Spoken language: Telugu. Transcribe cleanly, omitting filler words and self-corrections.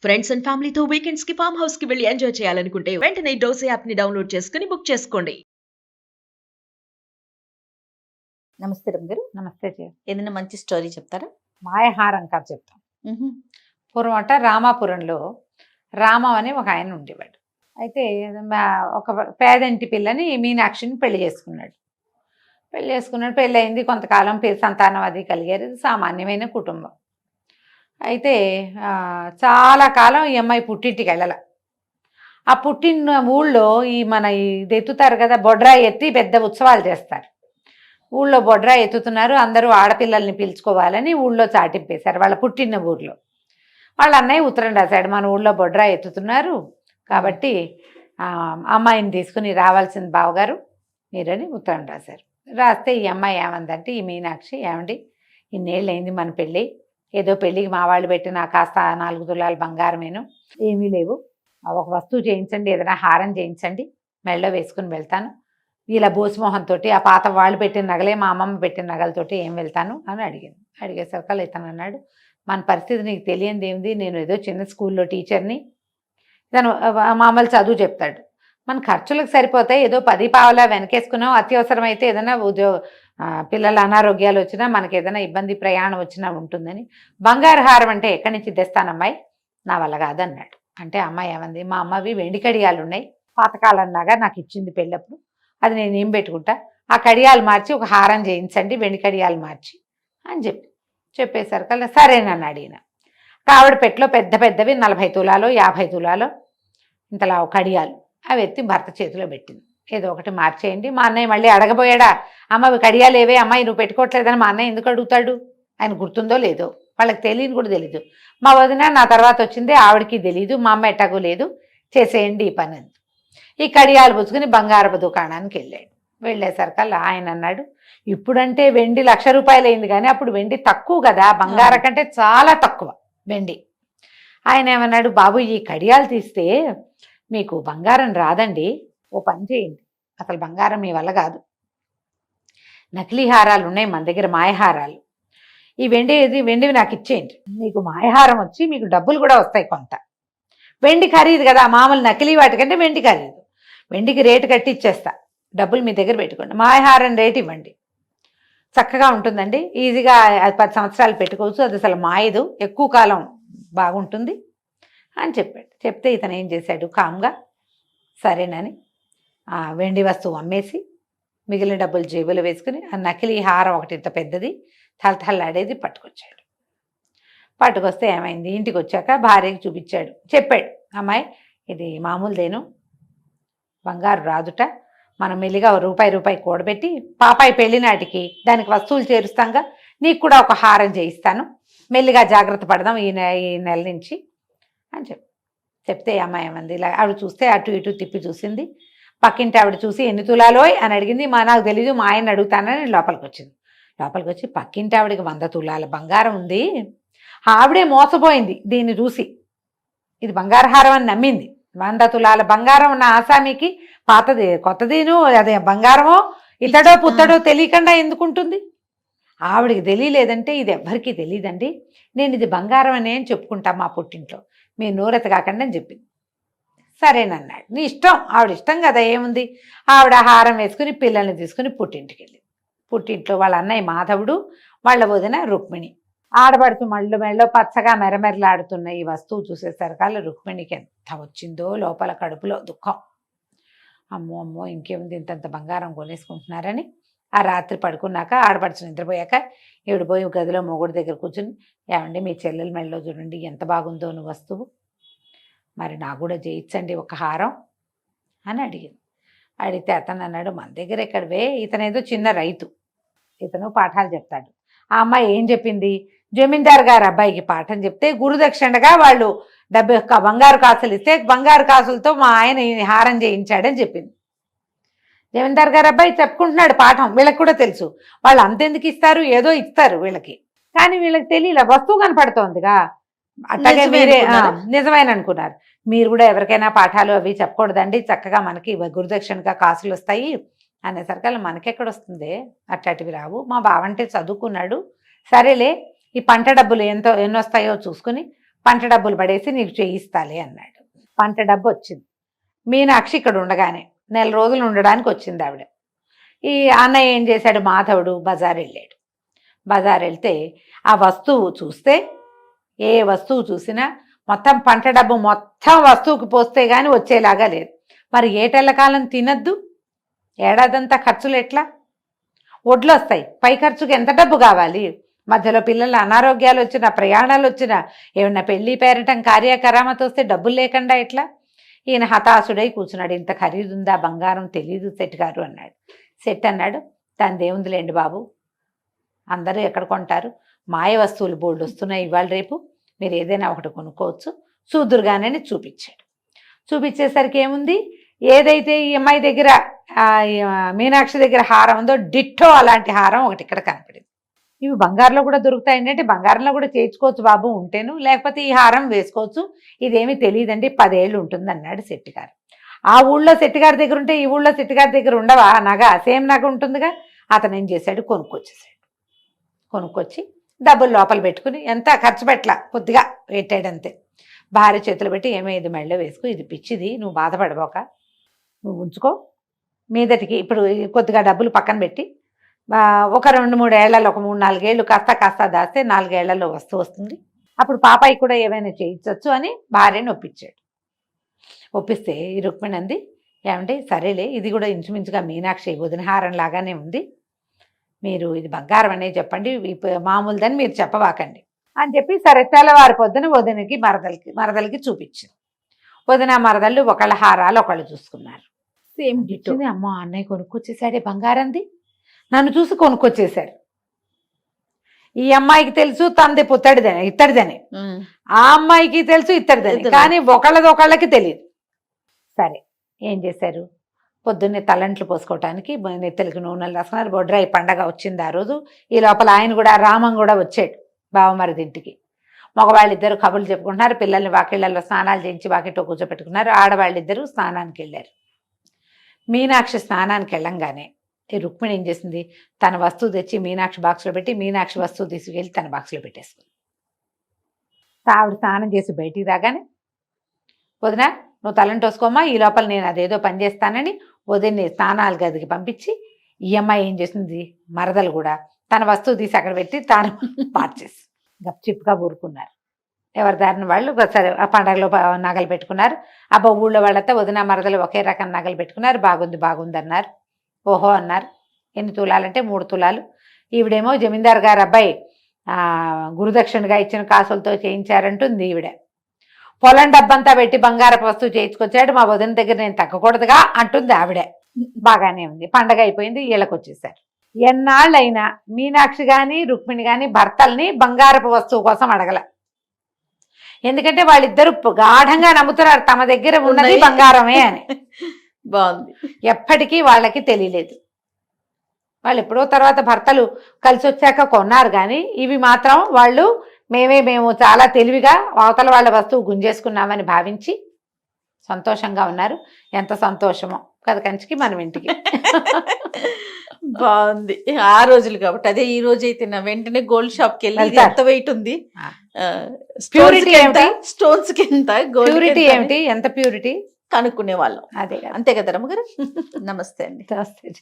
ఫ్రెండ్స్ అండ్ ఫ్యామిలీతో వీకెండ్స్ కి ఫామ్ హౌస్ కి వెళ్ళి ఎంజాయ్ చేయాలనుకుంటే వెంటనే డోసే యాప్ ని డౌన్లోడ్ చేసుకుని బుక్ చేసుకోండి. నమస్తే రమ్గారు. నమస్తే జయ. ఏదైనా మంచి స్టోరీ చెప్తారా? మాయహారం కథ చెప్తాం. పూర్వం రామాపురంలో రామం అని ఒక ఆయన ఉండేవాడు. అయితే ఒక పేదంటి పిల్లని మీనాక్షిని పెళ్లి చేసుకున్నాడు. పెళ్ళి అయింది, కొంతకాలం సంతానం అది కలిగారు. ఇది సామాన్యమైన కుటుంబం. అయితే చాలా కాలం ఈ అమ్మాయి పుట్టింటికి వెళ్ళాల. ఆ పుట్టిన ఊళ్ళో ఇది ఎత్తుతారు కదా, బొడ్రాయి ఎత్తి పెద్ద ఉత్సవాలు చేస్తారు. ఊళ్ళో బొడ్రాయి ఎత్తుతున్నారు, అందరూ ఆడపిల్లల్ని పిలుచుకోవాలని ఊళ్ళో చాటింపేశారు. వాళ్ళ పుట్టిన ఊర్లో వాళ్ళ అన్నయ్య ఉత్తరం రాశాడు, మన ఊళ్ళో బొడ్రాయి ఎత్తుతున్నారు కాబట్టి అమ్మాయిని తీసుకుని రావాల్సింది బావగారు మీరని ఉత్తరం రాశారు. రాస్తే ఈ అమ్మాయి ఏమందంటే, ఈ మీనాక్షి, ఏమండి ఇన్నేళ్ళు అయింది మన పెళ్ళి, ఏదో పెళ్ళికి మా వాళ్ళు పెట్టిన కాస్త 4 తులాల బంగారమేను, ఏమీ లేవు, ఒక వస్తువు చేయించండి, ఏదైనా హారం చేయించండి, మెడలో వేసుకుని వెళ్తాను, ఇలా బోసుమోహంతో ఆ పాత వాళ్ళు పెట్టిన నగలే, మా అమ్మమ్మ పెట్టిన నగలతోటి ఏం వెళ్తాను అని అడిగింది. అడిగేసరికి ఇతను అన్నాడు, మన పరిస్థితి నీకు తెలియంది ఏమిటి, నేను ఏదో చిన్న స్కూల్లో టీచర్ని, తను మామూలు చదువు చెప్తాడు, మన ఖర్చులకు సరిపోతాయి, ఏదో 10 పావలా వెనకేసుకున్నాం, అత్యవసరమైతే ఏదైనా పిల్లల అనారోగ్యాలు వచ్చినా, మనకి ఏదైనా ఇబ్బంది ప్రయాణం వచ్చినా ఉంటుందని, బంగారు హారం అంటే ఎక్కడి నుంచి తెస్తానమ్మాయి, నా వల్ల కాదన్నాడు. అంటే అమ్మాయి ఏమంది, మా అమ్మవి వెండి కడియాలు ఉన్నాయి, పాతకాలన్నాగా నాకు ఇచ్చింది పెళ్ళప్పుడు, అది నేను ఏం పెట్టుకుంటా, ఆ కడియాలు మార్చి ఒక హారం చేయించండి, వెండి కడియాలు మార్చి అని చెప్పేసరికల్లా సరేనని అడిగిన. ఆవిడ పెట్లో పెద్ద పెద్దవి 40 తులాలో 50 తులాలో ఇంతలా కడియాలు అవి ఎత్తి భర్త చేతిలో పెట్టింది. ఏదో ఒకటి మార్చేయండి. మా అన్నయ్య మళ్ళీ అడగబోయాడా, అమ్మ కడియాలు ఏవే అమ్మాయి నువ్వు పెట్టుకోవట్లేదని మా అన్నయ్య ఎందుకు అడుగుతాడు, ఆయన గుర్తుందో లేదో, వాళ్ళకి తెలియని కూడా తెలీదు, మా వదిన నా తర్వాత వచ్చిందే ఆవిడకి తెలీదు, మా అమ్మ ఎట్టగూ లేదు, చేసేయండి ఈ పని. ఈ కడియాలు పుచ్చుకుని బంగారపు దుకాణానికి వెళ్ళాడు. వెళ్ళేసరికల్లా ఆయన అన్నాడు, ఇప్పుడంటే వెండి 1,00,000 రూపాయలు అయింది, కానీ అప్పుడు వెండి తక్కువ కదా, బంగారం కంటే చాలా తక్కువ వెండి. ఆయన ఏమన్నాడు, బాబు ఈ కడియాలు తీస్తే మీకు బంగారం రాదండి, ఓ పని చేయండి, అసలు బంగారం మీ వల్ల కాదు, నకిలీ హారాలు ఉన్నాయి మన దగ్గర, మాయహారాలు, ఈ వెండివి నాకు ఇచ్చేయండి, మీకు మాయహారం వచ్చి మీకు డబ్బులు కూడా వస్తాయి, కొంత వెండి ఖరీదు కదా, మామూలు నకిలీ వాటికంటే వెండి ఖరీదు, వెండికి రేటు కట్టి ఇచ్చేస్తా, డబ్బులు మీ దగ్గర పెట్టుకోండి, మాయహారం రేటు ఇవ్వండి, చక్కగా ఉంటుందండి, ఈజీగా 10 సంవత్సరాలు పెట్టుకోవచ్చు, అది అసలు మాయదు, ఎక్కువ కాలం బాగుంటుంది అని చెప్పాడు. చెప్తే ఇతను ఏం చేశాడు, కామ్గా సరేనని ఆ వెండి వస్తువు అమ్మేసి మిగిలిన డబ్బులు జేబులో వేసుకుని ఆ నకిలీ హారం ఒకటి ఇంత పెద్దది తలతల్లాడేది పట్టుకొచ్చాడు. పట్టుకొస్తే ఏమైంది, ఇంటికి వచ్చాక భార్యకి చూపించాడు, చెప్పాడు, అమ్మాయి ఇది మామూలుదేను, బంగారు రాదుట, మనం మెల్లిగా రూపాయి కూడబెట్టి పాపాయి పెళ్లి నాటికి దానికి వస్తువులు చేరుస్తాంగా, నీకు కూడా ఒక హారం చేయిస్తాను, మెల్లిగా జాగ్రత్త పడదాం ఈ నెల నుంచి అని చెప్తే అమ్మాయి ఏమంది, ఇలా ఆవిడ చూస్తే అటు ఇటు తిప్పి చూసింది, పక్కింటి ఆవిడ చూసి 8 తులాలోయ్ అని అడిగింది, నాకు తెలీదు మా ఆయన అడుగుతానని లోపలికి వచ్చింది. లోపలికి వచ్చి పక్కింటి ఆవిడకి 100 తులాల బంగారం ఉంది, ఆవిడే మోసపోయింది దీన్ని చూసి, ఇది బంగారు హారం అని నమ్మింది, 100 తులాల బంగారం ఉన్న ఆసామికి పాతది కొత్తదిను అదే బంగారమో ఇతడో పుత్తడో తెలియకుండా ఎందుకుంటుంది, ఆవిడికి తెలియలేదంటే ఇది ఎవ్వరికీ తెలియదండి, నేను ఇది బంగారం అనే అని చెప్పుకుంటా మా పుట్టింట్లో, మీ నోరెత కాకండి అని చెప్పింది. సరేనన్నాడు, నీ ఇష్టం, ఆవిడ ఇష్టం కదా, ఏముంది, ఆవిడ హారం వేసుకుని పిల్లల్ని తీసుకుని పుట్టింటికి వెళ్ళింది. పుట్టింట్లో వాళ్ళ అన్నయ్య మాధవుడు, వాళ్ళ వదిన రుక్మిణి, ఆడబడుతూ మెళ్ళో పచ్చగా మెరమెరలాడుతున్న ఈ వస్తువు చూసేసరికల్లా రుక్మిణికి ఎంత వచ్చిందో లోపల కడుపులో దుఃఖం, అమ్మో ఇంకేముంది, ఇంతంత బంగారం కొనేసుకుంటున్నారని. ఆ రాత్రి పడుకున్నాక ఆడపడుచు నిద్రపోయాక ఈవిడ పోయి గదిలో మొగుడు దగ్గర కూర్చుని, ఏమండి మీ చెల్లెల మెళ్ళలో చూడండి ఎంత బాగుందో నువ్వు వస్తువు, మరి నాకు కూడా చేయించండి ఒక హారం అని అడిగింది. అడిగితే అతను అన్నాడు, మన దగ్గర ఎక్కడవే, ఇతనేదో చిన్న రైతు, ఇతను పాఠాలు చెప్తాడు. ఆ అమ్మాయి ఏం చెప్పింది, జమీందారు గారు అబ్బాయికి పాఠం చెప్తే గురుదక్షిణగా వాళ్ళు బంగారు కాసులు ఇస్తే బంగారు కాసులతో మా ఆయన హారం చేయించాడని చెప్పింది. జమీందారు గారు అబ్బాయి చెప్పుకుంటున్నాడు పాఠం, వీళ్ళకి కూడా తెలుసు, వాళ్ళు అంతెందుకు ఇస్తారు, ఏదో ఇస్తారు వీళ్ళకి, కానీ వీళ్ళకి తెలియలే, వస్తువు కనపడుతోందిగా, అట్లాగే మీరే నిజమైన అనుకున్నారు. మీరు కూడా ఎవరికైనా పాఠాలు అవి చెప్పకూడదండి, చక్కగా మనకి గురుదక్షిణగా కాసులు వస్తాయి అనేసరికి మనకెక్కడ వస్తుంది, అట్లాంటివి రావు, మా బావంటే చదువుకున్నాడు, సరేలే ఈ పంట డబ్బులు ఎన్నొస్తాయో చూసుకుని పంట డబ్బులు పడేసి నీకు చేయిస్తాలే అన్నాడు. పంట డబ్బు వచ్చింది. మీనాక్షి ఇక్కడ ఉండగానే నెల రోజులు ఉండడానికి వచ్చింది ఆవిడ. ఈ అన్నయ్య ఏం చేశాడు, మాధవుడు బజార్ వెళ్ళాడు. బజార్ వెళ్తే ఆ వస్తువు చూస్తే, ఏ వస్తువు చూసినా మొత్తం పంట డబ్బు మొత్తం వస్తువుకి పోస్తే కానీ వచ్చేలాగా లేదు. మరి ఏటెళ్ళకాలం తినద్దు, ఏడాదంతా ఖర్చులు ఎట్లా? వడ్లు వస్తాయి, పై ఖర్చుకి ఎంత డబ్బు కావాలి? మధ్యలో పిల్లల అనారోగ్యాలు వచ్చినా, ప్రయాణాలు వచ్చినా, ఏమన్నా పెళ్లి పేరటం కార్యకరామత వస్తే డబ్బులు లేకుండా ఎట్లా? ఈయన హతాశుడై కూర్చున్నాడు. ఇంత ఖరీదుందా బంగారం, తెలీదు సెట్ గారు అన్నాడు. సెట్ అన్నాడు, దాని దేవుందిలేండి బాబు, అందరూ ఎక్కడ కొంటారు, మాయ వస్తువులు బోల్డ్ వస్తున్నాయి, ఇవాళ రేపు మీరు ఏదైనా ఒకటి కొనుక్కోవచ్చు, చూదురుగానే చూపించాడు. చూపించేసరికి ఏముంది, ఏదైతే ఈ అమ్మాయి దగ్గర మీనాక్షి దగ్గర హారం ఉందో డిట్టో అలాంటి హారం ఒకటి ఇక్కడ కనపడింది. ఇవి బంగారులో కూడా దొరుకుతాయండి అంటే, బంగారంలో కూడా చేయించుకోవచ్చు బాబు ఉంటేను, లేకపోతే ఈ హారం వేసుకోవచ్చు, ఇదేమీ తెలియదండి, 10 ఏళ్ళు ఉంటుంది అన్నాడు శెట్టి గారు. ఆ ఊళ్ళో శెట్టి గారి దగ్గర ఉంటే ఈ ఊళ్ళో శెట్టి గారి దగ్గర ఉండవా నగ? సేమ్ నగ ఉంటుందిగా. అతను ఏం చేశాడు, కొనుక్కొచ్చేసాడు. కొనుక్కొచ్చి డబ్బులు లోపల పెట్టుకుని, ఎంత ఖర్చు పెట్టలా, కొద్దిగా పెట్టాడు అంతే. భార్య చేతులు పెట్టి, ఏమైంది మెళ్ళో వేసుకో, ఇది పిచ్చిది, నువ్వు బాధపడబోక, నువ్వు ఉంచుకో, మీదటికి ఇప్పుడు కొద్దిగా డబ్బులు పక్కన పెట్టి ఒక 2-3 ఏళ్లలో, ఒక 3-4 ఏళ్ళు కాస్త కాస్త దాస్తే 4 ఏళ్లలో వస్తుంది, అప్పుడు పాపాయి కూడా ఏమైనా చేయించవచ్చు అని భార్యని ఒప్పించాడు. ఒప్పిస్తే ఈ రుక్మిణి అంది, ఏమంటే సరేలే, ఇది కూడా ఇంచుమించుగా మీనాక్షి వదిన హారం లాగానే ఉంది, మీరు ఇది బంగారం అనే చెప్పండి, మామూలుదని మీరు చెప్పవాకండి అని చెప్పి, సరే తెల్లవారి పొద్దున వదినకి మరదలకి చూపించింది. వదిన మరదళ్ళు ఒకళ్ళ హారాలు ఒకళ్ళు చూసుకున్నారు. సేమ్ గిట్టింది. అమ్మో అన్నయ్య కొనుక్కొచ్చేసాడే బంగారంది, నన్ను చూసి కొనుక్కొచ్చేశాడు. ఈ అమ్మాయికి తెలుసు తంది ఇత్తడిదని, ఆ అమ్మాయికి తెలుసు ఇత్తడిదని, కానీ ఒకళ్ళకి తెలియదు. సరే ఏం చేశారు, పొద్దున్నే తలంట్లు పోసుకోవటానికి నెత్తలికి నూనెలు రాసుకున్నారు. బొడ్రాయి పండగ వచ్చింది ఆ రోజు. ఈ లోపల ఆయన కూడా, రామం కూడా వచ్చాడు బావమరిది ఇంటికి. మగవాళ్ళిద్దరు కబుర్లు చెప్పుకుంటున్నారు, పిల్లల్ని వాకిళ్లలో స్నానాలు చేయించి వాకిట్లో కూర్చోపెట్టుకున్నారు. ఆడవాళ్ళిద్దరూ స్నానానికి వెళ్ళారు. మీనాక్షి స్నానానికి వెళ్ళంగానే ఈ రుక్మిణి ఏం చేసింది, తన వస్తువు తెచ్చి మీనాక్షి బాక్స్లో పెట్టి, మీనాక్షి వస్తువు తీసుకెళ్ళి తన బాక్స్లో పెట్టేసుకుంది. ఆవిడ స్నానం చేసి బయటికి రాగానే, వదిన నువ్వు తలంటి వేసుకోమా, ఈ లోపల నేను అదేదో పని చేస్తానని వదిన్ని స్నానాల గదికి పంపించి, ఈ అమ్మాయి ఏం చేసింది, మరదలు కూడా తన వస్తువు తీసి అక్కడ పెట్టి తాను మార్చేసి గప్చిప్గా ఊరుకున్నారు. ఎవరి దారిన వాళ్ళు. సరే ఆ పండగలో నగలు పెట్టుకున్నారు. అబ్బా ఊళ్ళో వాళ్ళతో వదిన మరదలు ఒకే రకం నగలు పెట్టుకున్నారు. బాగుంది అన్నారు. ఓహో అన్నారు. ఎన్ని తులాలంటే 3 తులాలు. ఈవిడేమో జమీందార్ గారు అబ్బాయి గురుదక్షిణగా ఇచ్చిన కాసులతో చేయించారంటుంది ఈవిడ. పొలం డబ్బంతా పెట్టి బంగారపు వస్తువు చేయించుకొచ్చాడు, మా వదిన దగ్గర నేను తగ్గకూడదుగా అంటుంది ఆవిడే. బాగానే ఉంది. పండగ అయిపోయింది, వీళ్ళకి వచ్చేసారు. ఎన్నాళ్ళైనా మీనాక్షి కానీ రుక్మిణి కానీ భర్తల్ని బంగారపు వస్తువు కోసం అడగల. ఎందుకంటే వాళ్ళిద్దరూ గాఢంగా నమ్ముతున్నారు తమ దగ్గర ఉన్నది బంగారమే అని. బాగుంది. ఎప్పటికీ వాళ్ళకి తెలియలేదు. వాళ్ళు ఎప్పుడో తర్వాత భర్తలు కలిసి వచ్చాక కొన్నారు కానీ ఇవి మాత్రం వాళ్ళు మేము చాలా తెలివిగా అవతల వాళ్ళ వస్తువు గుంజేసుకున్నామని భావించి సంతోషంగా ఉన్నారు. ఎంత సంతోషమో కదా కంచికి మనం ఇంటికి. బాగుంది. ఆ రోజులు కాబట్టి. అదే ఈ రోజు అయితే వెంటనే గోల్డ్ షాప్కి వెళ్ళి ఎంత వెయిట్ ఉంది, ప్యూరిటీ ఏమిటి, స్టోన్స్ కి ఎంత, ప్యూరిటీ ఏమిటి, ఎంత ప్యూరిటీ కనుక్కునే వాళ్ళం. అదే అంతే కదా రమ్మగారు. నమస్తే అండి. నమస్తే.